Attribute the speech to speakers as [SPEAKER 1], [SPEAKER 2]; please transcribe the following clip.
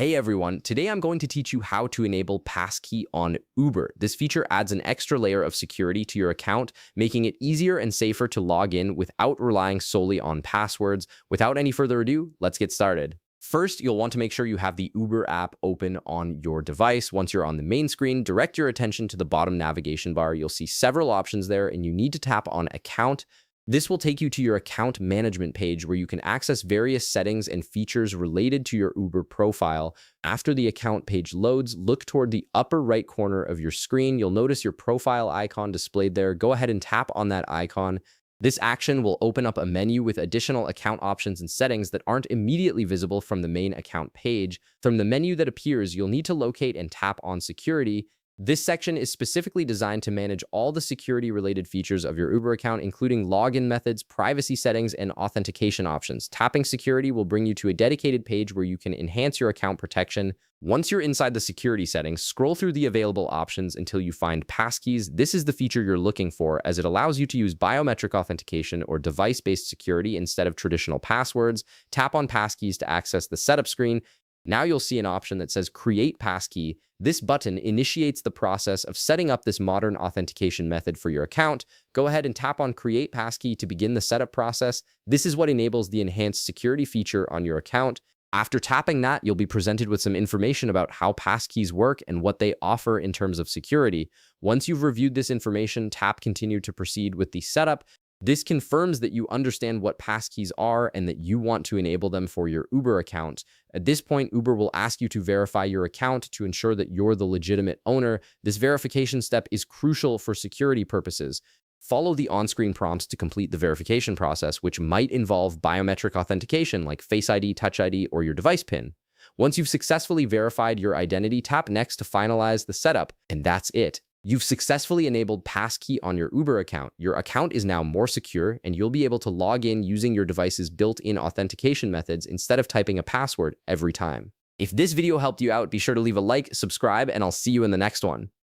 [SPEAKER 1] Hey everyone, today I'm going to teach you how to enable Passkey on Uber. This feature adds an extra layer of security to your account, making it easier and safer to log in without relying solely on passwords. Without any further ado, let's get started. First, you'll want to make sure you have the Uber app open on your device. Once you're on the main screen, direct your attention to the bottom navigation bar. You'll see several options there, and you need to tap on Account. This will take you to your account management page where you can access various settings and features related to your Uber profile. After the account page loads, look toward the upper right corner of your screen. You'll notice your profile icon displayed there. Go ahead and tap on that icon. This action will open up a menu with additional account options and settings that aren't immediately visible from the main account page. From the menu that appears, you'll need to locate and tap on Security. This section is specifically designed to manage all the security-related features of your Uber account, including login methods, privacy settings, and authentication options. Tapping Security will bring you to a dedicated page where you can enhance your account protection. Once you're inside the security settings, scroll through the available options until you find Passkeys. This is the feature you're looking for, as it allows you to use biometric authentication or device-based security instead of traditional passwords. Tap on Passkeys to access the setup screen. Now you'll see an option that says Create Passkey. This button initiates the process of setting up this modern authentication method for your account. Go ahead and tap on Create Passkey to begin the setup process. This is what enables the enhanced security feature on your account. After tapping that, you'll be presented with some information about how passkeys work and what they offer in terms of security. Once you've reviewed this information, tap Continue to proceed with the setup. This confirms that you understand what passkeys are and that you want to enable them for your Uber account. At this point, Uber will ask you to verify your account to ensure that you're the legitimate owner. This verification step is crucial for security purposes. Follow the on-screen prompts to complete the verification process, which might involve biometric authentication like Face ID, Touch ID, or your device PIN. Once you've successfully verified your identity, tap Next to finalize the setup, and that's it. You've successfully enabled Passkey on your Uber account. Your account is now more secure, and you'll be able to log in using your device's built-in authentication methods instead of typing a password every time. If this video helped you out, be sure to leave a like, subscribe, and I'll see you in the next one.